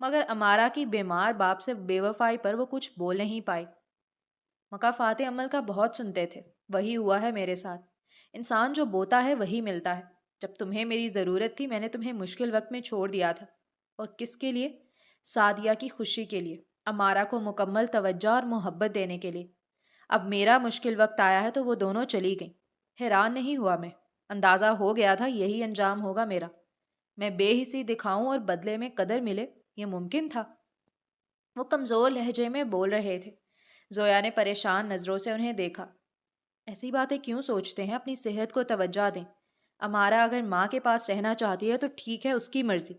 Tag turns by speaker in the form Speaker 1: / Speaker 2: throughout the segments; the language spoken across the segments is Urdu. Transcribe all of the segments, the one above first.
Speaker 1: مگر امارا کی بیمار باپ سے بے وفائی پر وہ کچھ بول نہیں پائی۔ مکافات عمل کا بہت سنتے تھے، وہی ہوا ہے میرے ساتھ۔ انسان جو بوتا ہے وہی ملتا ہے۔ جب تمہیں میری ضرورت تھی میں نے تمہیں مشکل وقت میں چھوڑ دیا تھا، اور کس کے لیے؟ سعدیہ کی خوشی کے لیے، امارا کو مکمل توجہ اور محبت دینے کے لیے۔ اب میرا مشکل وقت آیا ہے تو وہ دونوں چلی گئیں۔ حیران نہیں ہوا میں، اندازہ ہو گیا تھا یہی انجام ہوگا میرا۔ میں بے حسی دکھاؤں اور بدلے میں قدر ملے، یہ ممکن تھا؟ وہ کمزور لہجے میں بول رہے تھے۔ زویا نے پریشان نظروں سے انہیں دیکھا۔ ایسی باتیں کیوں سوچتے ہیں؟ اپنی صحت کو توجہ دیں۔ امارا اگر ماں کے پاس رہنا چاہتی ہے تو ٹھیک ہے، اس کی مرضی۔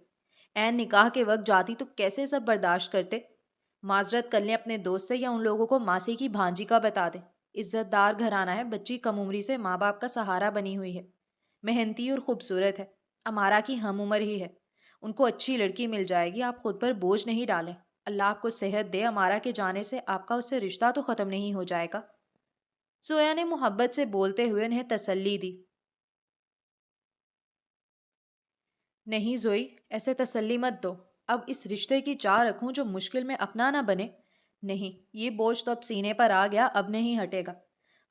Speaker 1: عین نکاح کے وقت جاتی تو کیسے سب برداشت کرتے؟ معذرت کر لیں اپنے دوست سے، یا ان لوگوں کو ماسی کی بھانجی کا بتا دیں۔ عزت دار گھرانہ ہے، بچی کم عمری سے ماں باپ کا سہارا بنی ہوئی ہے، محنتی اور خوبصورت ہے، امارا کی ہم عمر ہی ہے۔ ان کو اچھی لڑکی مل جائے گی، آپ خود پر بوجھ نہیں ڈالیں۔ اللہ آپ کو صحت دے، امارا کے جانے سے آپ کا اس سے رشتہ تو ختم نہیں ہو جائے گا۔ زویا نے محبت سے بولتے ہوئے انہیں تسلی دی۔ نہیں زوئی، ایسے تسلی مت دو۔ اب اس رشتے کی چاہ رکھوں جو مشکل میں اپنا نہ بنے؟ نہیں، یہ بوجھ تو اب سینے پر آ گیا، اب نہیں ہٹے گا۔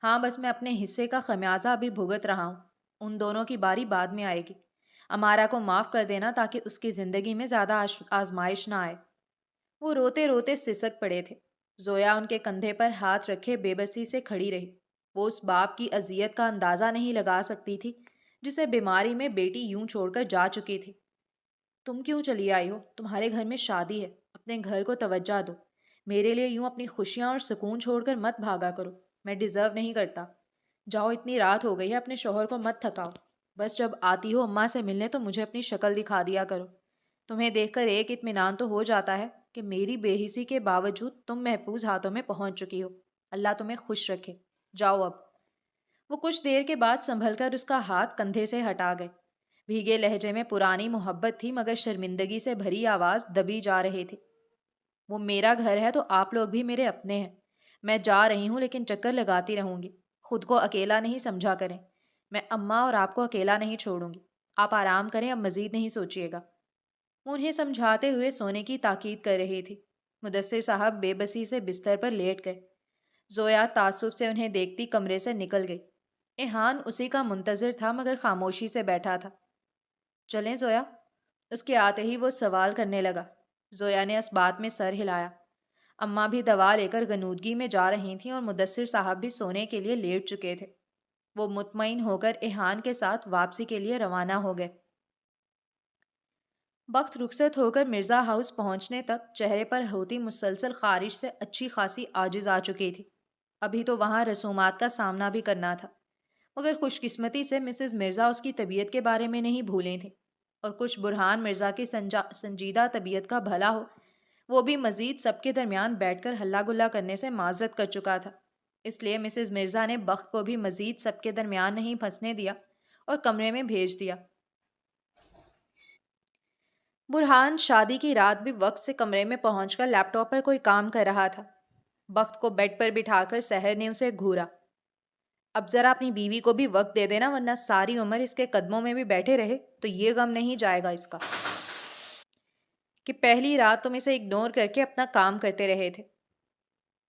Speaker 1: ہاں، بس میں اپنے حصے کا خمیازہ ابھی بھگت رہا ہوں، ان دونوں کی باری بعد میں آئے گی۔ امارا کو معاف کر دینا تاکہ اس کی زندگی میں زیادہ آزمائش نہ آئے۔ وہ روتے روتے سسک پڑے تھے۔ زویا ان کے کندھے پر ہاتھ رکھے بے بسی سے کھڑی رہی۔ وہ اس باپ کی اذیت کا اندازہ نہیں لگا سکتی تھی جسے بیماری میں بیٹی یوں چھوڑ کر جا چکی تھی۔ تم کیوں چلی آئی ہو؟ تمہارے گھر میں شادی ہے، اپنے گھر کو توجہ دو۔ میرے لیے یوں اپنی خوشیاں اور سکون چھوڑ کر مت بھاگا کرو، میں ڈیزرو نہیں کرتا۔ جاؤ، اتنی رات ہو گئی ہے، اپنے شوہر کو مت تھکاؤ۔ بس جب آتی ہو اماں سے ملنے تو مجھے اپنی شکل دکھا دیا کرو۔ تمہیں دیکھ کر ایک اطمینان تو ہو جاتا ہے کہ میری بے حسی کے باوجود تم محفوظ ہاتھوں میں پہنچ چکی ہو۔ اللہ تمہیں خوش رکھے۔ جاؤ اب۔ وہ کچھ دیر کے بعد سنبھل کر اس کا ہاتھ کندھے سے ہٹا گئے۔ بھیگے لہجے میں پرانی محبت تھی مگر شرمندگی سے بھری آواز دبی جا رہی تھی۔ وہ میرا گھر ہے تو آپ لوگ بھی میرے اپنے ہیں۔ میں جا رہی ہوں لیکن چکر لگاتی رہوں گی۔ خود کو اکیلا نہیں سمجھا کریں۔ میں اماں اور آپ کو اکیلا نہیں چھوڑوں گی۔ آپ آرام کریں، اب مزید نہیں سوچیے گا۔ وہ انہیں سمجھاتے ہوئے سونے کی تاکید کر رہی تھی۔ مدثر صاحب بے بسی سے بستر پر لیٹ گئے۔ زویا تعصب سے انہیں دیکھتی کمرے سے نکل گئی۔ ایحان اسی کا منتظر تھا مگر خاموشی سے بیٹھا تھا۔ چلیں زویا؟ اس کے آتے ہی وہ سوال کرنے لگا۔ زویا نے اس بات میں سر ہلایا۔ اماں بھی دوا لے کر غنودگی میں جا رہی تھیں اور مدثر صاحب بھی سونے کے لیے لیٹ چکے تھے۔ وہ مطمئن ہو کر ایحان کے ساتھ واپسی کے لیے روانہ ہو گئے۔ وقت رخصت ہو کر مرزا ہاؤس پہنچنے تک چہرے پر ہوتی مسلسل خارش سے اچھی خاصی عاجز آ چکی تھی۔ ابھی تو وہاں رسومات کا سامنا بھی کرنا تھا، مگر خوش قسمتی سے مسز مرزا اس کی طبیعت کے بارے میں نہیں بھولیں تھیں، اور کچھ برہان مرزا کی سنجیدہ طبیعت کا بھلا ہو، وہ بھی مزید سب کے درمیان بیٹھ کر ہلا گلا کرنے سے معذرت کر چکا تھا۔ اس لیے مسز مرزا نے بخت کو بھی مزید سب کے درمیان نہیں پھنسنے دیا اور کمرے میں بھیج دیا۔ برہان شادی کی رات بھی وقت سے کمرے میں پہنچ کر لیپ ٹاپ پر کوئی کام کر رہا تھا۔ بخت کو بیڈ پر بٹھا کر سحر نے اسے گھورا۔ اب ذرا اپنی بیوی کو بھی وقت دے دینا، ورنہ ساری عمر اس کے قدموں میں بھی بیٹھے رہے تو یہ غم نہیں جائے گا اس کا کہ پہلی رات تم اسے اگنور کر کے اپنا کام کرتے رہے تھے۔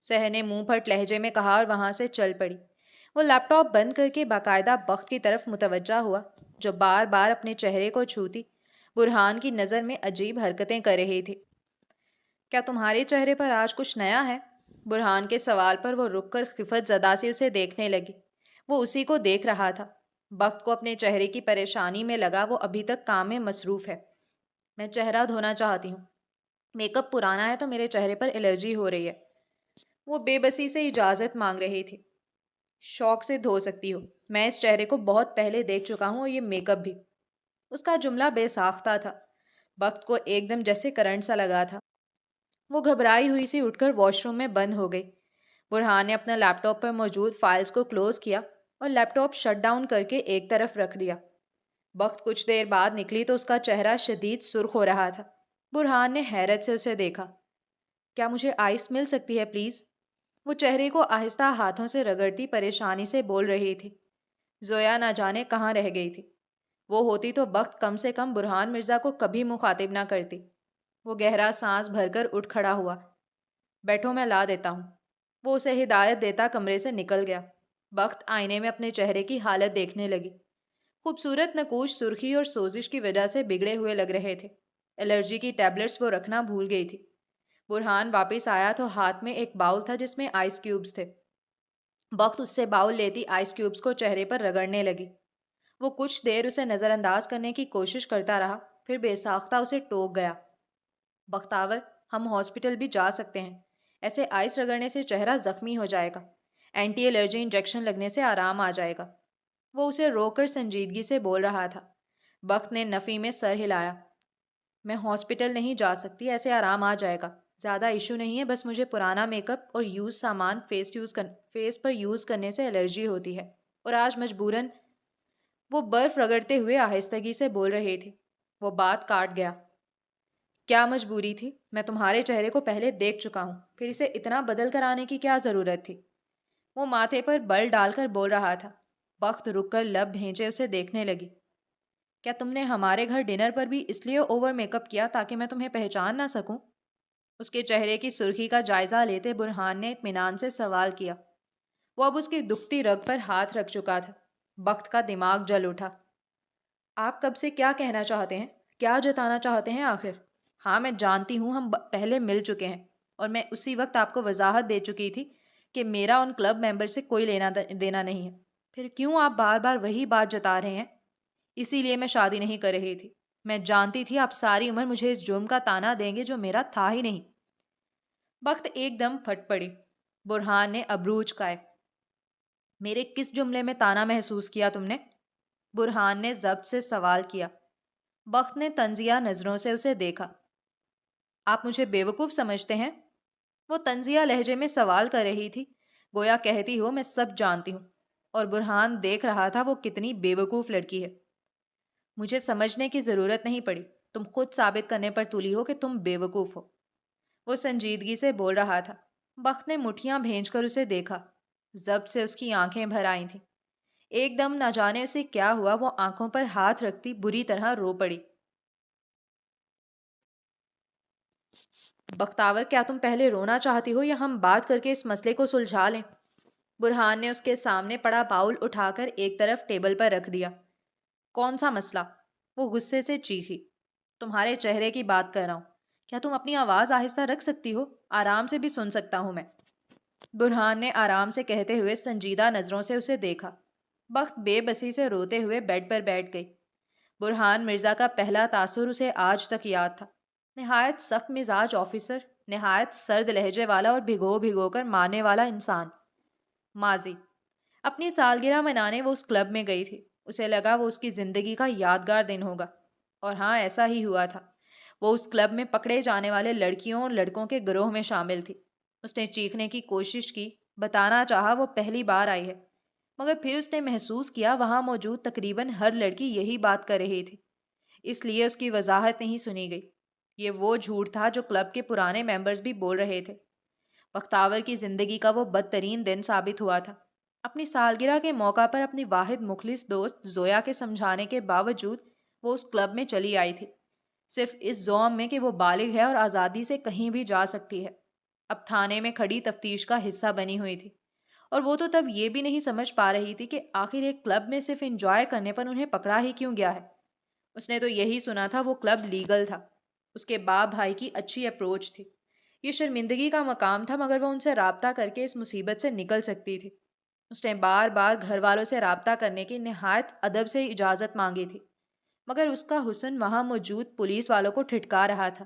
Speaker 1: سحر نے منہ پھٹ لہجے میں کہا اور وہاں سے چل پڑی۔ وہ لیپ ٹاپ بند کر کے باقاعدہ بخت کی طرف متوجہ ہوا جو بار بار اپنے چہرے کو چھوتی برہان کی نظر میں عجیب حرکتیں کر رہی تھی۔ کیا تمہارے چہرے پر آج کچھ نیا ہے؟ برہان کے سوال پر وہ رک کر خفت زدہ سے اسے دیکھنے لگی۔ وہ اسی کو دیکھ رہا تھا۔ بخت کو اپنے چہرے کی پریشانی میں لگا وہ ابھی تک کام میں مصروف ہے۔ میں چہرہ دھونا چاہتی ہوں، میک اپ پرانا ہے تو میرے چہرے پر الرجی ہو رہی ہے۔ وہ بے بسی سے اجازت مانگ رہی تھی۔ شوق سے دھو سکتی ہو، میں اس چہرے کو بہت پہلے دیکھ چکا ہوں اور یہ میک اپ بھی۔ اس کا جملہ بے ساختہ تھا۔ بخت کو ایک دم جیسے کرنٹ سا لگا تھا۔ وہ گھبرائی ہوئی سی اٹھ کر واش روم میں بند ہو گئی۔ برہان نے اپنا لیپ ٹاپ پر موجود فائلز کو کلوز کیا اور لیپ ٹاپ شٹ ڈاؤن کر کے ایک طرف رکھ دیا۔ بخت کچھ دیر بعد نکلی تو اس کا چہرہ شدید سرخ ہو رہا تھا۔ برہان نے حیرت سے اسے دیکھا۔ کیا مجھے آئس مل سکتی ہے پلیز؟ وہ چہرے کو آہستہ ہاتھوں سے رگڑتی پریشانی سے بول رہی تھی۔ زویا نہ جانے کہاں رہ گئی تھی۔ وہ ہوتی تو بخت کم سے کم برہان مرزا کو کبھی مخاطب نہ کرتی۔ وہ گہرا سانس بھر کر اٹھ کھڑا ہوا۔ بیٹھو میں لا دیتا ہوں۔ وہ اسے ہدایت دیتا کمرے سے نکل گیا۔ بخت آئینے میں اپنے چہرے کی حالت دیکھنے لگی۔ خوبصورت نقوش سرخی اور سوزش کی وجہ سے بگڑے ہوئے لگ رہے تھے۔ الرجی کی ٹیبلٹس وہ رکھنا بھول گئی تھی۔ برہان واپس آیا تو ہاتھ میں ایک باؤل تھا جس میں آئس کیوبز تھے۔ بخت اس سے باؤل لیتی آئس کیوبز کو چہرے پر رگڑنے لگی۔ وہ کچھ دیر اسے نظر انداز کرنے کی کوشش کرتا رہا، پھر بے ساختہ اسے ٹوک گیا۔ بختاور، ہم ہاسپٹل بھی جا سکتے ہیں۔ ایسے آئس رگڑنے سے چہرہ زخمی ہو جائے گا۔ اینٹی الرجی انجیکشن لگنے سے آرام آ جائے گا۔ وہ اسے روک کر سنجیدگی سے بول رہا تھا۔ بخت نے نفی میں سر ہلایا۔ میں ہاسپٹل نہیں جا سکتی، ایسے آرام آ جائے گا۔ زیادہ ایشو نہیں ہے، بس مجھے پرانا میک اپ اور یوز سامان فیس پر یوز کرنے سے الرجی ہوتی ہے، اور آج مجبوراً۔ وہ برف رگڑتے ہوئے آہستگی سے بول رہے تھے۔ وہ بات کاٹ گیا۔ کیا مجبوری تھی؟ میں تمہارے چہرے کو پہلے دیکھ چکا ہوں، پھر اسے اتنا بدل کر آنے کی کیا ضرورت تھی؟ وہ ماتھے پر بل ڈال کر بول رہا تھا۔ بخت رک کر لب بھینچے اسے دیکھنے لگی۔ کیا تم نے ہمارے گھر ڈنر پر بھی اس لیے اوور میک اپ کیا تاکہ میں تمہیں پہچان نہ سکوں؟ اس کے چہرے کی سرخی کا جائزہ لیتے برہان نے اطمینان سے سوال کیا۔ وہ اب اس کی دکھتی رگ پر ہاتھ رکھ چکا تھا۔ بخت کا دماغ جل اٹھا۔ آپ کب سے کیا کہنا چاہتے ہیں؟ کیا جتانا چاہتے ہیں آخر؟ ہاں، میں جانتی ہوں ہم پہلے مل چکے ہیں، اور میں اسی وقت آپ کو وضاحت دے چکی تھی کہ میرا ان کلب ممبر سے کوئی لینا دینا نہیں ہے۔ پھر کیوں آپ بار بار وہی بات جتا رہے ہیں؟ اسی لیے میں شادی نہیں کر رہی تھی۔ میں جانتی تھی آپ ساری عمر مجھے اس جرم کا تانا دیں گے جو میرا تھا ہی نہیں۔ بخت ایک دم پھٹ پڑی۔ برہان نے ابرو اچکائے۔ میرے کس جملے میں تانا محسوس کیا تم نے؟ برہان نے ضبط سے سوال کیا۔ بخت نے طنزیہ نظروں سے اسے دیکھا۔ آپ مجھے بیوقوف سمجھتے ہیں؟ وہ طنزیہ لہجے میں سوال کر رہی تھی، گویا کہتی ہو میں سب جانتی ہوں، اور برہان دیکھ رہا تھا وہ کتنی بیوقوف لڑکی ہے۔ مجھے سمجھنے کی ضرورت نہیں پڑی، تم خود ثابت کرنے پر تلی ہو کہ تم بیوقوف ہو۔ وہ سنجیدگی سے بول رہا تھا۔ بخت نے مٹھیاں بھینج کر اسے دیکھا۔ ضبط سے اس کی آنکھیں بھر آئی تھیں۔ ایک دم نہ جانے اسے کیا ہوا، وہ آنکھوں پر ہاتھ رکھتی بری طرح رو پڑی۔ بختاور، کیا تم پہلے رونا چاہتی ہو یا ہم بات کر کے اس مسئلے کو سلجھا لیں؟ برہان نے اس کے سامنے پڑا باؤل اٹھا کر ایک طرف ٹیبل پر رکھ دیا۔ کون سا مسئلہ؟ وہ غصے سے چیخی۔ تمہارے چہرے کی بات کر رہا ہوں۔ کیا تم اپنی آواز آہستہ رکھ سکتی ہو؟ آرام سے بھی سن سکتا ہوں میں۔ برہان نے آرام سے کہتے ہوئے سنجیدہ نظروں سے اسے دیکھا۔ بخت بے بسی سے روتے ہوئے بیڈ پر بیٹھ گئی۔ برہان مرزا کا پہلا تاثر اسے آج تک یاد تھا۔ نہایت سخت مزاج آفیسر، نہایت سرد لہجے والا اور بھگو بھگو کر مارنے والا انسان۔ ماضی۔ اپنی سالگرہ منانے وہ اس کلب میں گئی تھی۔ اسے لگا وہ اس کی زندگی کا یادگار دن ہوگا، اور ہاں، ایسا ہی ہوا تھا۔ وہ اس کلب میں پکڑے جانے والے لڑکیوں اور لڑکوں کے گروہ میں شامل تھی۔ اس نے چیخنے کی کوشش کی، بتانا چاہا وہ پہلی بار آئی ہے، مگر پھر اس نے محسوس کیا وہاں موجود تقریباً ہر لڑکی یہی بات کر رہی تھی، اس لیے اس کی وضاحت نہیں سنی گئی۔ یہ وہ جھوٹ تھا جو کلب کے پرانے ممبرز بھی بول رہے تھے۔ بختاور کی زندگی کا وہ بدترین دن ثابت ہوا تھا۔ اپنی سالگرہ کے موقع پر اپنی واحد مخلص دوست زویا کے سمجھانے کے باوجود وہ اس کلب میں چلی آئی تھی، صرف اس زوم میں کہ وہ بالغ ہے اور آزادی سے کہیں بھی جا سکتی ہے۔ اب تھانے میں کھڑی تفتیش کا حصہ بنی ہوئی تھی، اور وہ تو تب یہ بھی نہیں سمجھ پا رہی تھی کہ آخر ایک کلب میں صرف انجوائے کرنے پر انہیں پکڑا ہی کیوں گیا ہے۔ اس نے تو یہی سنا تھا وہ کلب لیگل تھا۔ اس کے باپ بھائی کی اچھی اپروچ تھی۔ یہ شرمندگی کا مقام تھا، مگر وہ ان سے رابطہ کر کے اس مصیبت سے نکل سکتی تھی۔ اس نے بار بار گھر والوں سے رابطہ کرنے کی نہایت ادب سے اجازت مانگی تھی، مگر اس کا حسن وہاں موجود پولیس والوں کو ٹھٹکا رہا تھا،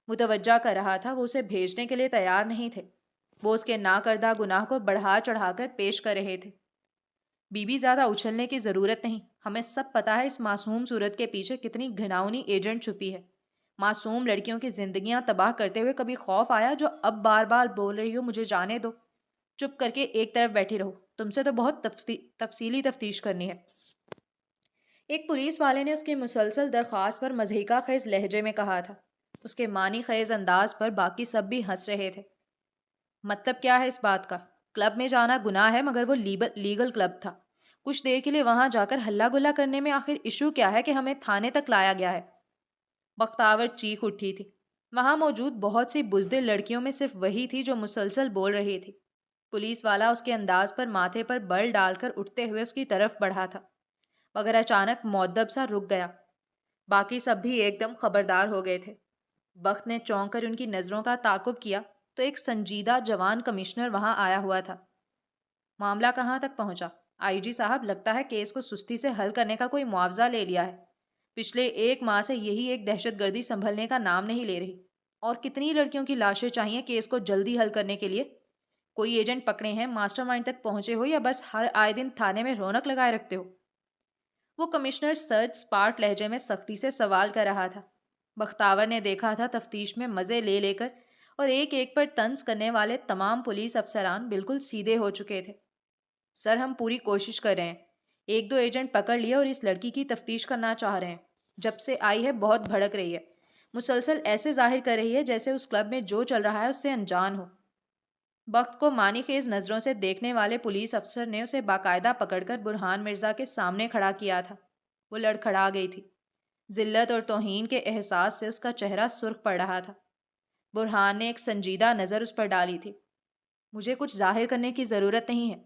Speaker 1: متوجہ کر رہا تھا۔ وہ اسے بھیجنے کے لیے تیار نہیں تھے۔ وہ اس کے ناکردہ گناہ کو بڑھا چڑھا کر پیش کر رہے تھے۔ بی بی، زیادہ اچھلنے کی ضرورت نہیں۔ ہمیں سب پتہ ہے اس معصوم صورت کے پیچھے کتنی گھناؤنی ایجنٹ چھپی ہے۔ معصوم لڑکیوں کی زندگیاں تباہ کرتے ہوئے کبھی خوف آیا جو اب بار بار بول رہی ہو مجھے جانے دو؟ چپ کر کے ایک طرف بیٹھی رہو، تم سے تو بہت تفصیلی تفتیش کرنی ہے۔ ایک پولیس والے نے اس کی مسلسل درخواست پر مضحکہ خیز لہجے میں کہا تھا۔ اس کے معنی خیز انداز پر باقی سب بھی ہنس رہے تھے۔ مطلب کیا ہے اس بات کا؟ کلب میں جانا گناہ ہے، مگر وہ لیگل کلب تھا۔ کچھ دیر کے لیے وہاں جا کر ہلہ گلا کرنے میں آخر ایشو کیا ہے کہ ہمیں تھانے تک لایا گیا ہے؟ بختاور چیخ اٹھی تھی۔ وہاں موجود بہت سی بزدل لڑکیوں میں صرف وہی تھی جو مسلسل بول رہی تھی۔ پولیس والا اس کے انداز پر ماتھے پر بل ڈال کر اٹھتے ہوئے اس کی طرف بڑھا تھا، مگر اچانک مؤدب سا رک گیا۔ باقی سب بھی ایک دم خبردار ہو گئے تھے۔ بخت نے چونک کر ان کی نظروں کا تعاقب کیا تو ایک سنجیدہ جوان کمشنر وہاں آیا ہوا تھا۔ معاملہ کہاں تک پہنچا؟ آئی جی صاحب، لگتا ہے کیس کو سستی سے حل کرنے کا کوئی معاوضہ لے لیا ہے۔ پچھلے 1 ماہ سے یہی ایک دہشت گردی سنبھلنے کا نام نہیں لے رہی۔ اور کتنی لڑکیوں کی لاشیں چاہیے کیس کو جلدی حل کرنے کے لیے؟ کوئی ایجنٹ پکڑے ہیں، ماسٹر مائنڈ تک پہنچے ہو، یا بس ہر آئے دن تھانے میں رونق لگائے رکھتے ہو؟ وہ کمشنر سرد سپاٹ لہجے میں سختی سے سوال کر رہا تھا۔ بختاور نے دیکھا تھا تفتیش میں مزے لے لے کر اور ایک ایک پر طنز کرنے والے تمام پولیس افسران بالکل سیدھے ہو چکے تھے۔ سر، ہم پوری کوشش کر رہے ہیں، 1-2 ایجنٹ پکڑ لیے اور اس لڑکی کی تفتیش کرنا چاہ رہے ہیں۔ جب سے آئی ہے بہت بھڑک رہی ہے، مسلسل ایسے ظاہر کر رہی ہے جیسے اس کلب میں جو چل رہا ہے اس سے انجان ہو۔ وقت کو مانی خیز نظروں سے دیکھنے والے پولیس افسر نے اسے باقاعدہ پکڑ کر برہان مرزا کے سامنے کھڑا کیا تھا۔ وہ لڑکھڑا گئی تھی۔ ذلت اور توہین کے احساس سے اس کا چہرہ سرخ پڑ رہا تھا۔ برہان نے ایک سنجیدہ نظر اس پر ڈالی تھی۔ مجھے کچھ ظاہر کرنے کی ضرورت نہیں ہے،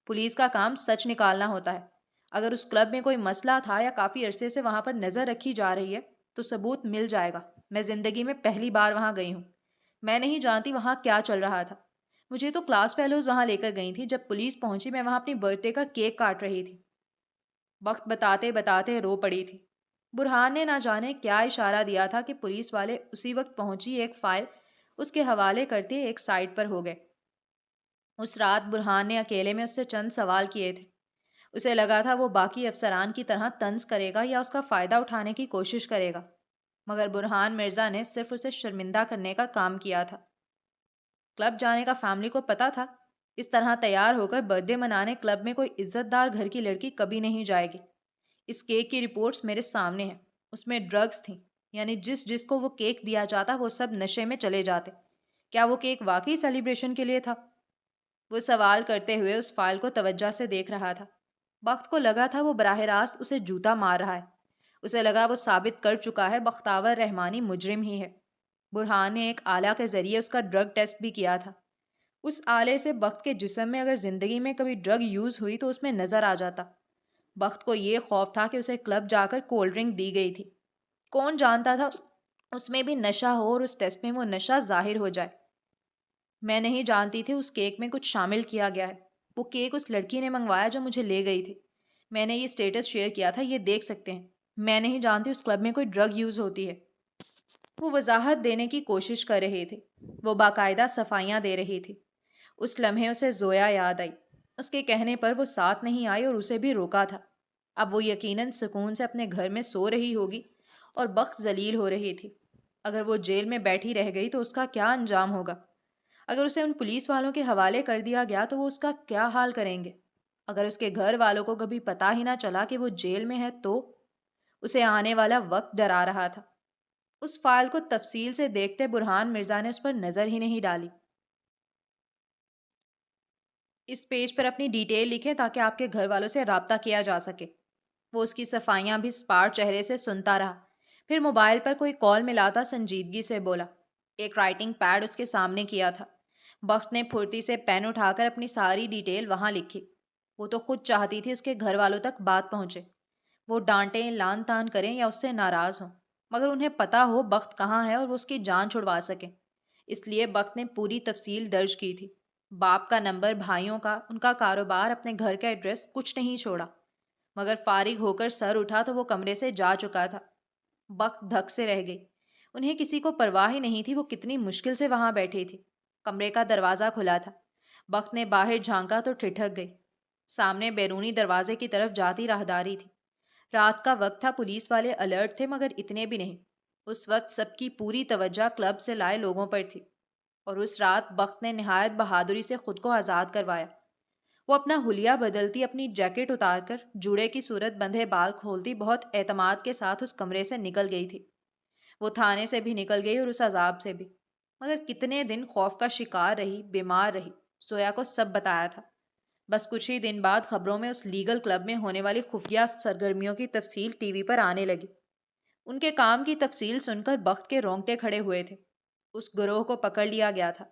Speaker 1: پولیس کا کام سچ نکالنا ہوتا ہے۔ اگر اس کلب میں کوئی مسئلہ تھا یا کافی عرصے سے وہاں پر نظر رکھی جا رہی ہے تو ثبوت مل جائے گا۔ میں زندگی میں پہلی بار وہاں گئی ہوں، میں نہیں جانتی وہاں کیا چل رہا تھا۔ مجھے تو کلاس فیلوز وہاں لے کر گئی تھی، جب پولیس پہنچی میں وہاں اپنی برتھ ڈے کا کیک کاٹ رہی تھی۔ وقت بتاتے بتاتے رو پڑی تھی۔ برہان نے نہ جانے کیا اشارہ دیا تھا کہ پولیس والے اسی وقت پہنچی ایک فائل اس کے حوالے کرتے ایک سائٹ پر ہو گئے۔ اس رات برہان نے اکیلے میں اس سے چند سوال کیے تھے۔ اسے لگا تھا وہ باقی افسران کی طرح طنز کرے گا یا اس کا فائدہ اٹھانے کی کوشش کرے گا، مگر برہان مرزا نے صرف اسے شرمندہ کرنے کا کام کیا تھا۔ کلب جانے کا فیملی کو پتا تھا۔ اس طرح تیار ہو کر برتھ ڈے منانے کلب میں کوئی عزت دار گھر کی لڑکی کبھی نہیں جائے گی۔ اس کیک کی رپورٹس میرے سامنے ہیں، اس میں ڈرگز تھیں، یعنی جس کو وہ کیک دیا جاتا وہ سب نشے میں چلے جاتے۔ کیا وہ کیک واقعی سیلیبریشن کے لیے تھا؟ وہ سوال کرتے ہوئے اس فائل کو توجہ سے دیکھ رہا تھا۔ وقت کو لگا تھا وہ براہ راست اسے جوتا مار رہا ہے۔ اسے لگا وہ ثابت کر چکا ہے بختاور رحمانی مجرم ہی ہے۔ برہان نے ایک آلہ کے ذریعے اس کا ڈرگ ٹیسٹ بھی کیا تھا۔ اس آلے سے بخت کے جسم میں اگر زندگی میں کبھی ڈرگ یوز ہوئی تو اس میں نظر آ جاتا۔ بخت کو یہ خوف تھا کہ اسے کلب جا کر کولڈ ڈرنک دی گئی تھی۔ کون جانتا تھا اس میں بھی نشہ ہو اور اس ٹیسٹ میں وہ نشہ ظاہر ہو جائے۔ میں نہیں جانتی تھی اس کیک میں کچھ شامل کیا گیا ہے۔ وہ کیک اس لڑکی نے منگوایا جو مجھے لے گئی تھی۔ میں نے یہ سٹیٹس شیئر کیا تھا، یہ دیکھ سکتے ہیں۔ میں نہیں جانتی اس کلب میں کوئی ڈرگ یوز ہوتی ہے۔ وہ وضاحت دینے کی کوشش کر رہے تھے، وہ باقاعدہ صفائیاں دے رہی تھی۔ اس لمحے اسے زویا یاد آئی۔ اس کے کہنے پر وہ ساتھ نہیں آئی اور اسے بھی روکا تھا۔ اب وہ یقیناً سکون سے اپنے گھر میں سو رہی ہوگی اور بخت ذلیل ہو رہی تھی۔ اگر وہ جیل میں بیٹھی رہ گئی تو اس کا کیا انجام ہوگا؟ اگر اسے ان پولیس والوں کے حوالے کر دیا گیا تو وہ اس کا کیا حال کریں گے؟ اگر اس کے گھر والوں کو کبھی پتہ ہی نہ چلا کہ وہ جیل میں ہے تو؟ اسے آنے والا وقت ڈرا رہا تھا۔ اس فائل کو تفصیل سے دیکھتے برہان مرزا نے اس پر نظر ہی نہیں ڈالی۔ اس پیج پر اپنی ڈیٹیل لکھیں تاکہ آپ کے گھر والوں سے رابطہ کیا جا سکے۔ وہ اس کی صفائیاں بھی سپاٹ چہرے سے سنتا رہا، پھر موبائل پر کوئی کال ملاتا سنجیدگی سے بولا۔ ایک رائٹنگ پیڈ اس کے سامنے کیا تھا۔ بخت نے پھرتی سے پین اٹھا کر اپنی ساری ڈیٹیل وہاں لکھی۔ وہ تو خود چاہتی تھی اس کے گھر والوں تک بات پہنچے، وہ ڈانٹیں، لان تان کریں یا اس سے ناراض ہوں، مگر انہیں پتہ ہو بخت کہاں ہے اور وہ اس کی جان چھڑوا سکیں۔ اس لیے بخت نے پوری تفصیل درج کی تھی، باپ کا نمبر، بھائیوں کا، ان کا کاروبار، اپنے گھر کا ایڈریس، کچھ نہیں چھوڑا۔ مگر فارغ ہو کر سر اٹھا تو وہ کمرے سے جا چکا تھا۔ بخت دھک سے رہ گئی۔ انہیں کسی کو پرواہ ہی نہیں تھی وہ کتنی مشکل سے وہاں بیٹھی تھی۔ کمرے کا دروازہ کھلا تھا۔ بخت نے باہر جھانکا تو ٹھٹک گئی۔ سامنے بیرونی دروازے کی طرف جاتی راہداری تھی۔ رات کا وقت تھا، پولیس والے الرٹ تھے مگر اتنے بھی نہیں۔ اس وقت سب کی پوری توجہ کلب سے لائے لوگوں پر تھی، اور اس رات بخت نے نہایت بہادری سے خود کو آزاد کروایا۔ وہ اپنا حلیہ بدلتی، اپنی جیکٹ اتار کر جوڑے کی صورت بندھے بال کھولتی بہت اعتماد کے ساتھ اس کمرے سے نکل گئی تھی۔ وہ تھانے سے بھی نکل گئی اور اس عذاب سے بھی، مگر کتنے دن خوف کا شکار رہی، بیمار رہی۔ سویا کو سب بتایا تھا۔ بس کچھ ہی دن بعد خبروں میں اس لیگل کلب میں ہونے والی خفیہ سرگرمیوں کی تفصیل ٹی وی پر آنے لگی۔ ان کے کام کی تفصیل سن کر بخت کے رونگٹے کھڑے ہوئے تھے۔ اس گروہ کو پکڑ لیا گیا تھا۔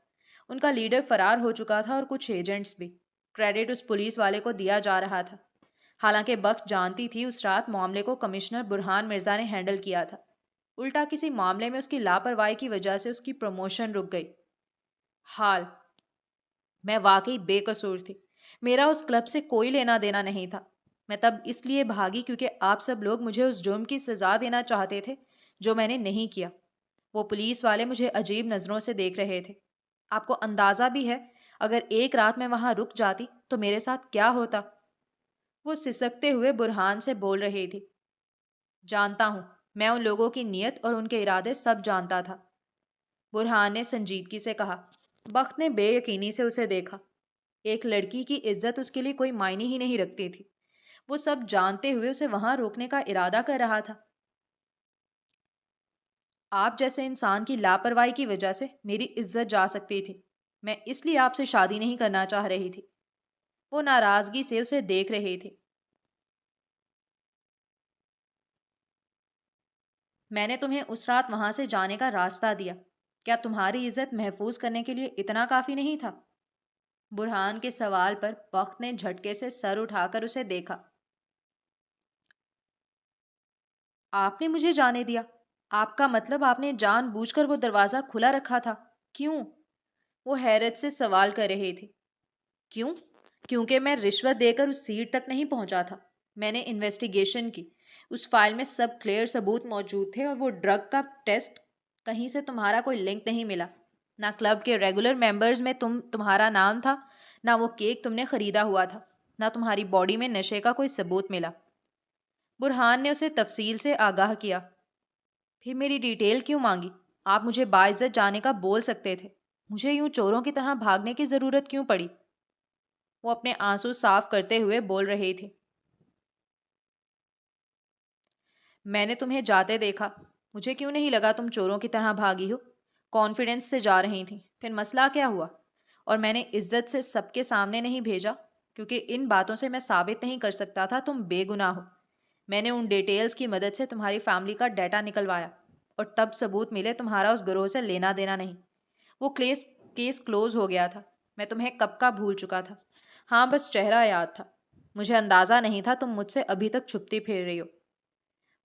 Speaker 1: ان کا لیڈر فرار ہو چکا تھا اور کچھ ایجنٹس بھی۔ کریڈٹ اس پولیس والے کو دیا جا رہا تھا۔ حالانکہ بخت جانتی تھی اس رات معاملے کو کمشنر برہان مرزا نے ہینڈل کیا تھا۔ الٹا کسی معاملے میں اس کی لاپرواہی کی وجہ سے اس کی پروموشن رک گئی۔ حال میں واقعی بے قصور تھی۔ میرا اس کلب سے کوئی لینا دینا نہیں تھا۔ میں تب اس لیے بھاگی کیونکہ آپ سب لوگ مجھے اس جرم کی سزا دینا چاہتے تھے جو میں نے نہیں کیا۔ وہ پولیس والے مجھے عجیب نظروں سے دیکھ رہے تھے۔ آپ کو اندازہ بھی ہے اگر ایک رات میں وہاں رک جاتی تو میرے ساتھ کیا ہوتا؟ وہ سسکتے ہوئے برہان سے بول رہی تھی۔ جانتا ہوں، میں ان لوگوں کی نیت اور ان کے ارادے سب جانتا تھا، برہان نے سنجیدگی سے کہا۔ بخت نے بے یقینی سے اسے دیکھا۔ ایک لڑکی کی عزت اس کے لیے کوئی معنی ہی نہیں رکھتی تھی۔ وہ سب جانتے ہوئے اسے وہاں روکنے کا ارادہ کر رہا تھا۔ آپ جیسے انسان کی لاپرواہی کی وجہ سے میری عزت جا سکتی تھی۔ میں اس لیے آپ سے شادی نہیں کرنا چاہ رہی تھی۔ وہ ناراضگی سے اسے دیکھ رہی تھی۔ میں نے تمہیں اس رات وہاں سے جانے کا راستہ دیا۔ کیا تمہاری عزت محفوظ کرنے کے لیے اتنا کافی نہیں تھا؟ برہان کے سوال پر بخت نے جھٹکے سے سر اٹھا کر اسے دیکھا۔ آپ نے مجھے جانے دیا؟ آپ کا مطلب آپ نے جان بوجھ کر وہ دروازہ کھلا رکھا تھا؟ کیوں؟ وہ حیرت سے سوال کر رہے تھے۔ کیوں؟ کیونکہ میں رشوت دے کر اس سیٹ تک نہیں پہنچا تھا۔ میں نے انویسٹیگیشن کی۔ اس فائل میں سب کلیئر ثبوت موجود تھے اور وہ ڈرگ کا ٹیسٹ کہیں سے تمہارا کوئی لنک نہیں ملا۔ نہ کلب کے ریگولر ممبرز میں تمہارا نام تھا، نہ وہ کیک تم نے خریدا ہوا تھا، نہ تمہاری باڈی میں نشے کا کوئی ثبوت ملا۔ برہان نے اسے تفصیل سے آگاہ کیا۔ پھر میری ڈیٹیل کیوں مانگی؟ آپ مجھے باعزت جانے کا بول سکتے تھے۔ مجھے یوں چوروں کی طرح بھاگنے کی ضرورت کیوں پڑی؟ وہ اپنے آنسو صاف کرتے ہوئے بول رہی تھی۔ میں نے تمہیں جاتے دیکھا۔ مجھے کیوں نہیں لگا تم چوروں کی طرح بھاگی ہو؟ کانفیڈنس سے جا رہی تھی۔ پھر مسئلہ کیا ہوا؟ اور میں نے عزت سے سب کے سامنے نہیں بھیجا کیونکہ ان باتوں سے میں ثابت نہیں کر سکتا تھا تم بے گناہ ہو۔ میں نے ان ڈیٹیلز کی مدد سے تمہاری فیملی کا ڈیٹا نکلوایا اور تب ثبوت ملے تمہارا اس گروہ سے لینا دینا نہیں۔ وہ کیس کلوز ہو گیا تھا۔ میں تمہیں کب کا بھول چکا تھا۔ ہاں، بس چہرہ یاد تھا۔ مجھے اندازہ نہیں تھا تم مجھ سے ابھی تک چھپتی پھر رہی ہو۔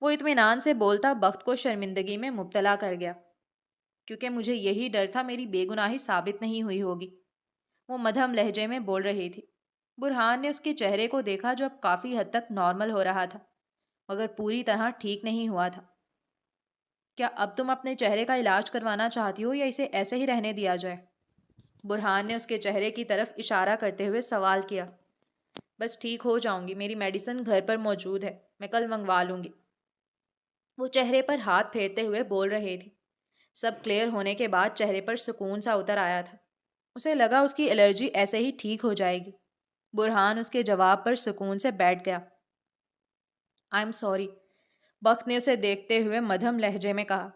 Speaker 1: وہ اطمینان سے بولتا بخت کو شرمندگی میں مبتلا کر گیا، کیونکہ مجھے یہی ڈر تھا میری بے گناہی ثابت نہیں ہوئی ہوگی۔ وہ مدھم لہجے میں بول رہی تھی۔ برہان نے اس کے چہرے کو دیکھا جو اب کافی حد تک نارمل ہو رہا تھا، مگر پوری طرح ٹھیک نہیں ہوا تھا۔ کیا اب تم اپنے چہرے کا علاج کروانا چاہتی ہو یا اسے ایسے ہی رہنے دیا جائے؟ برہان نے اس کے چہرے کی طرف اشارہ کرتے ہوئے سوال کیا۔ بس ٹھیک ہو جاؤں گی، میری میڈیسن گھر پر موجود ہے، میں کل منگوا لوں گی۔ وہ چہرے پر ہاتھ پھیرتے ہوئے بول رہے تھے۔ سب کلیئر ہونے کے بعد چہرے پر سکون سا اتر آیا تھا۔ اسے لگا اس کی الرجی ایسے ہی ٹھیک ہو جائے گی۔ برہان اس کے جواب پر سکون سے بیٹھ گیا۔ آئی ایم سوری، بخت نے اسے دیکھتے ہوئے مدھم لہجے میں کہا۔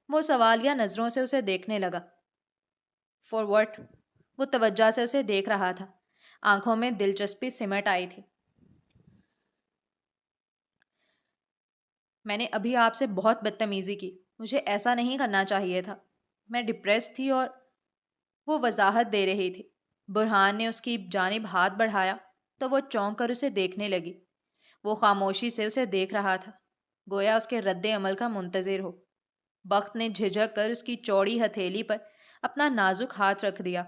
Speaker 1: وہ سوالیہ نظروں سے اسے دیکھنے لگا۔ For what? وہ توجہ سے اسے دیکھ رہا تھا۔ آنکھوں میں دلچسپی سمٹ آئی تھی۔ میں نے ابھی آپ سے بہت بدتمیزی کی۔ مجھے ایسا نہیں کرنا چاہیے تھا۔ میں ڈپریس تھی اور وہ وضاحت دے رہی تھی۔ برہان نے اس کی جانب ہاتھ بڑھایا تو وہ چونک کر اسے دیکھنے لگی۔ وہ خاموشی سے اسے دیکھ رہا تھا، گویا اس کے رد عمل کا منتظر ہو۔ بخت نے جھجک کر اس کی چوڑی ہتھیلی پر اپنا نازک ہاتھ رکھ دیا۔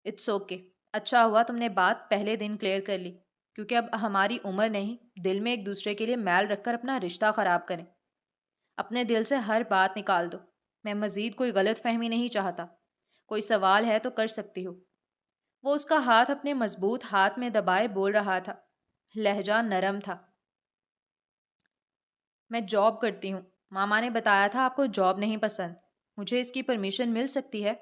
Speaker 1: اٹس اوکے، اچھا ہوا تم نے بات پہلے دن کلیئر کر لی، کیونکہ اب ہماری عمر نہیں دل میں ایک دوسرے کے لیے میل رکھ کر اپنا رشتہ خراب کریں۔ اپنے دل سے ہر بات نکال دو۔ میں مزید کوئی غلط فہمی نہیں چاہتا۔ کوئی سوال ہے تو کر سکتی ہو۔ وہ اس کا ہاتھ اپنے مضبوط ہاتھ میں دبائے بول رہا تھا۔ لہجہ نرم تھا۔ میں جاب کرتی ہوں۔ ماما نے بتایا تھا آپ کو جاب نہیں پسند۔ مجھے اس کی پرمیشن مل سکتی ہے؟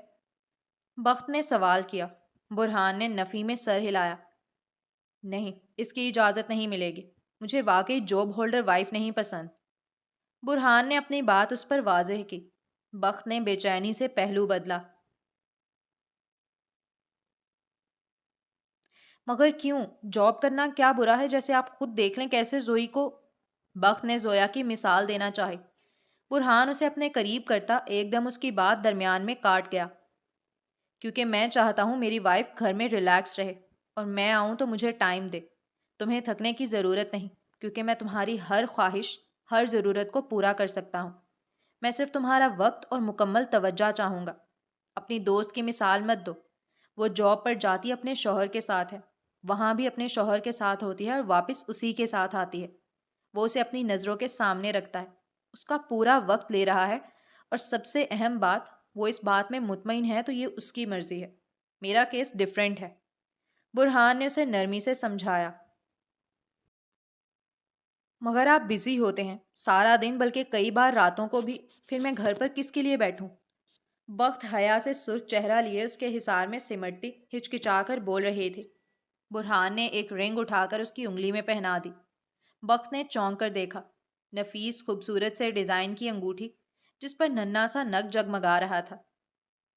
Speaker 1: بخت نے سوال کیا۔ برہان نے نفی میں سر ہلایا۔ نہیں، اس کی اجازت نہیں ملے گی۔ مجھے واقعی جاب ہولڈر وائف نہیں پسند۔ برہان نے اپنی بات اس پر واضح کی۔ بخت نے بے چینی سے پہلو بدلا۔ مگر کیوں؟ جاب کرنا کیا برا ہے؟ جیسے آپ خود دیکھ لیں کیسے زوئی کو… بخت نے زویا کی مثال دینا چاہی۔ برہان اسے اپنے قریب کرتا ایک دم اس کی بات درمیان میں کاٹ گیا۔ کیونکہ میں چاہتا ہوں میری وائف گھر میں ریلیکس رہے اور میں آؤں تو مجھے ٹائم دے۔ تمہیں تھکنے کی ضرورت نہیں، کیونکہ میں تمہاری ہر خواہش، ہر ضرورت کو پورا کر سکتا ہوں۔ میں صرف تمہارا وقت اور مکمل توجہ چاہوں گا۔ اپنی دوست کی مثال مت دو۔ وہ جاب پر جاتی اپنے شوہر کے ساتھ ہے، وہاں بھی اپنے شوہر کے ساتھ ہوتی ہے اور واپس اسی کے ساتھ آتی ہے۔ وہ اسے اپنی نظروں کے سامنے رکھتا ہے، اس کا پورا وقت لے رہا ہے، اور سب سے اہم بات، وہ اس بات میں مطمئن ہے تو یہ اس کی مرضی ہے۔ میرا کیس ڈیفرنٹ ہے۔ برہان نے اسے نرمی سے سمجھایا۔ مگر آپ بزی ہوتے ہیں سارا دن، بلکہ کئی بار راتوں کو بھی، پھر میں گھر پر کس کے لیے بیٹھوں؟ بخت حیا سے سرخ چہرہ لیے اس کے حصار میں سمٹتی ہچکچا کر بول رہے تھے۔ برہان نے ایک رنگ اٹھا کر اس کی انگلی میں پہنا دی۔ بخت نے چونک کر دیکھا۔ نفیس خوبصورت سے ڈیزائن کی انگوٹھی جس پر ننھا سا نگ جگمگا رہا تھا۔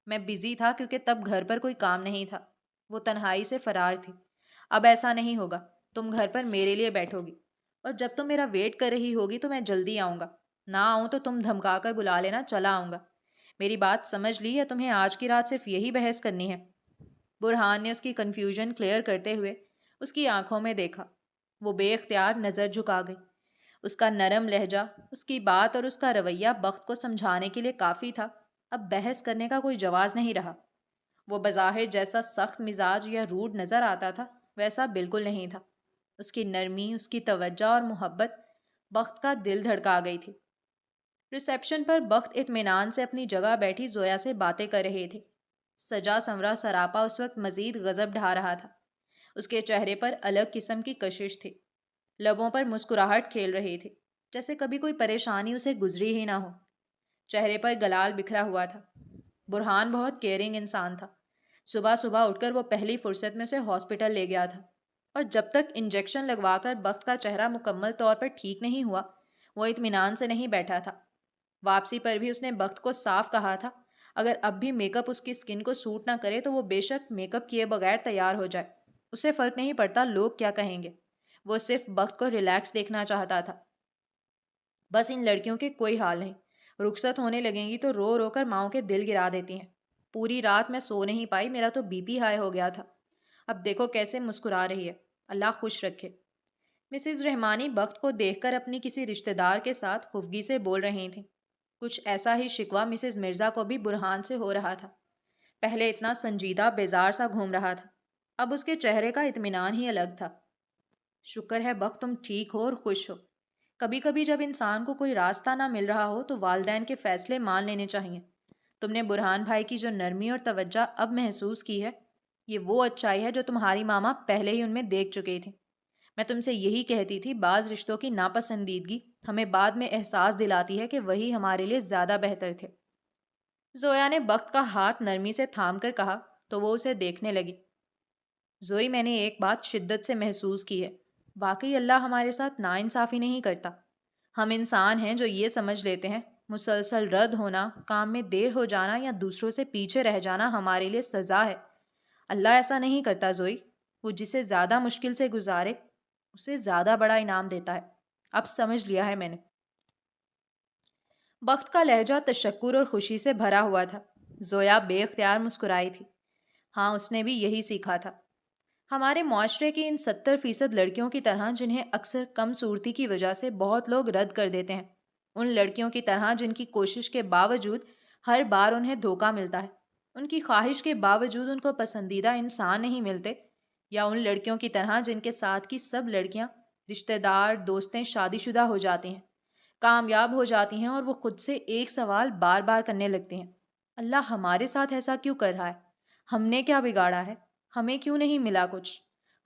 Speaker 1: میں بزی تھا کیونکہ تب گھر پر کوئی کام نہیں تھا۔ وہ تنہائی سے فرار تھی۔ اب ایسا نہیں ہوگا، تم گھر پر میرے لیے بیٹھو گی، اور جب تم میرا ویٹ کر رہی ہوگی تو میں جلدی آؤں گا۔ نہ آؤں تو تم دھمکا کر بلا لینا، چلا آؤں گا۔ میری بات سمجھ لی، یا تمہیں آج کی رات صرف یہی بحث کرنی ہے؟ برہان نے اس کی کنفیوژن کلیئر کرتے ہوئے اس کی آنکھوں میں دیکھا۔ وہ بے اختیار نظر جھکا گئی۔ اس کا نرم لہجہ، اس کی بات اور اس کا رویہ بخت کو سمجھانے کے لیے کافی تھا۔ اب بحث کرنے کا کوئی جواز نہیں رہا۔ وہ بظاہر جیسا سخت مزاج یا روڈ نظر آتا تھا، ویسا بالکل نہیں تھا۔ اس کی نرمی، اس کی توجہ اور محبت بخت کا دل دھڑکا گئی تھی۔ ریسیپشن پر بخت اطمینان سے اپنی جگہ بیٹھی زویا سے باتیں کر رہے تھے۔ سجا سنورا سراپا اس وقت مزید غضب ڈھا رہا تھا۔ اس کے چہرے پر الگ قسم کی کشش تھی، لبوں پر مسکراہٹ کھیل رہی تھی، جیسے کبھی کوئی پریشانی اسے گزری ہی نہ ہو۔ چہرے پر گلال بکھرا ہوا تھا۔ برہان بہت کیئرنگ انسان تھا۔ صبح صبح اٹھ کر وہ پہلی فرصت میں اسے ہاسپٹل لے گیا تھا، اور جب تک انجیکشن لگوا کر بخت کا چہرہ مکمل طور پر ٹھیک نہیں ہوا، وہ اطمینان سے نہیں بیٹھا تھا۔ واپسی پر بھی اس نے بخت کو صاف کہا تھا، اگر اب بھی میک اپ اس کی اسکن کو سوٹ نہ کرے تو وہ بے شک میک اپ کیے بغیر تیار ہو جائے، اسے فرق نہیں پڑتا لوگ کیا کہیں گے۔ وہ صرف بخت کو ریلیکس دیکھنا چاہتا تھا۔ بس ان لڑکیوں کے کوئی حال نہیں، رخصت ہونے لگیں گی تو رو رو کر ماؤں کے دل گرا دیتی ہیں۔ پوری رات میں سو نہیں پائی، میرا تو بی پی ہائی ہو گیا تھا۔ اب دیکھو کیسے مسکرا رہی ہے، اللہ خوش رکھے۔ مسز رحمانی بخت کو دیکھ کر اپنی کسی رشتہ دار کے ساتھ خفگی سے بول رہی تھیں۔ کچھ ایسا ہی شکوہ مسز مرزا کو بھی برہان سے ہو رہا تھا۔ پہلے اتنا سنجیدہ بیزار سا گھوم رہا تھا، اب اس کے چہرے کا اطمینان ہی الگ تھا۔ شکر ہے بخت تم ٹھیک ہو اور خوش ہو۔ کبھی کبھی جب انسان کو کوئی راستہ نہ مل رہا ہو تو والدین کے فیصلے مان لینے چاہیے۔ تم نے برہان بھائی کی جو نرمی اور توجہ اب محسوس کی ہے، یہ وہ اچھائی ہے جو تمہاری ماما پہلے ہی ان میں دیکھ چکے تھے۔ میں تم سے یہی کہتی تھی، بعض رشتوں کی ناپسندیدگی ہمیں بعد میں احساس دلاتی ہے کہ وہی ہمارے لیے زیادہ بہتر تھے۔ زویا نے بخت کا ہاتھ نرمی سے تھام کر کہا تو وہ اسے دیکھنے لگی۔ زوئی، میں نے ایک بات شدت سے محسوس کی ہے، واقعی اللہ ہمارے ساتھ ناانصافی نہیں کرتا۔ ہم انسان ہیں جو یہ سمجھ لیتے ہیں مسلسل رد ہونا، کام میں دیر ہو جانا یا دوسروں سے پیچھے رہ جانا ہمارے لیے سزا ہے۔ اللہ ایسا نہیں کرتا زوئی، وہ جسے زیادہ مشکل سے گزارے اسے زیادہ بڑا انعام دیتا ہے۔ اب سمجھ لیا ہے میں نے۔ بخت کا لہجہ تشکر اور خوشی سے بھرا ہوا تھا۔ زویا بے اختیار مسکرائی تھی۔ ہاں، اس نے بھی یہی سیکھا تھا۔ ہمارے معاشرے کی ان 70% لڑکیوں کی طرح جنہیں اکثر کم صورتی کی وجہ سے بہت لوگ رد کر دیتے ہیں، ان لڑکیوں کی طرح جن کی کوشش کے باوجود ہر بار انہیں دھوکہ ملتا ہے، ان کی خواہش کے باوجود ان کو پسندیدہ انسان نہیں ملتے، یا ان لڑکیوں کی طرح جن کے ساتھ کی سب لڑکیاں، رشتہ دار، دوستیں شادی شدہ ہو جاتی ہیں، کامیاب ہو جاتی ہیں، اور وہ خود سے ایک سوال بار بار کرنے لگتی ہیں: اللہ ہمارے ساتھ ایسا کیوں کر رہا ہے؟ ہم نے کیا بگاڑا ہے؟ ہمیں کیوں نہیں ملا کچھ؟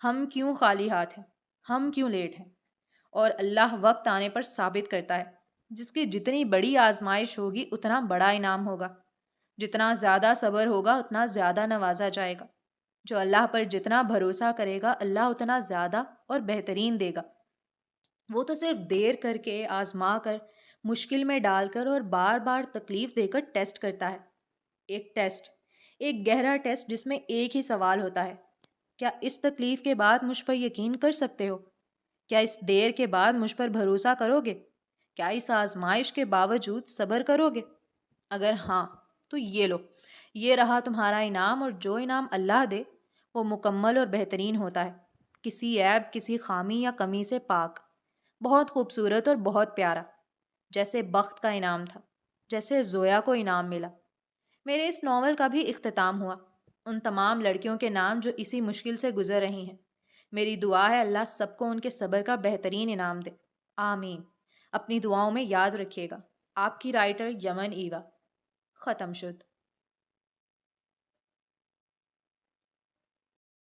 Speaker 1: ہم کیوں خالی ہاتھ ہیں؟ ہم کیوں لیٹ ہیں؟ اور اللہ وقت آنے پر ثابت کرتا ہے، جس کی جتنی بڑی آزمائش ہوگی اتنا بڑا انعام ہوگا، جتنا زیادہ صبر ہوگا اتنا زیادہ نوازا جائے گا، جو اللہ پر جتنا بھروسہ کرے گا اللہ اتنا زیادہ اور بہترین دے گا۔ وہ تو صرف دیر کر کے، آزما کر، مشکل میں ڈال کر اور بار بار تکلیف دے کر ٹیسٹ کرتا ہے۔ ایک ٹیسٹ، ایک گہرا ٹیسٹ جس میں ایک ہی سوال ہوتا ہے: کیا اس تکلیف کے بعد مجھ پر یقین کر سکتے ہو؟ کیا اس دیر کے بعد مجھ پر بھروسہ کرو گے؟ کیا اس آزمائش کے باوجود صبر کرو گے؟ اگر ہاں، تو یہ لو، یہ رہا تمہارا انعام، اور جو انعام اللہ دے وہ مکمل اور بہترین ہوتا ہے، کسی عیب، کسی خامی یا کمی سے پاک، بہت خوبصورت اور بہت پیارا، جیسے بخت کا انعام تھا، جیسے زویا کو انعام ملا۔ میرے اس ناول کا بھی اختتام ہوا، ان تمام لڑکیوں کے نام جو اسی مشکل سے گزر رہی ہیں۔ میری دعا ہے اللہ سب کو ان کے صبر کا بہترین انعام دے، آمین۔ اپنی دعاؤں میں یاد رکھیے گا۔ آپ کی رائٹر یمن ایوا۔ ختم شد۔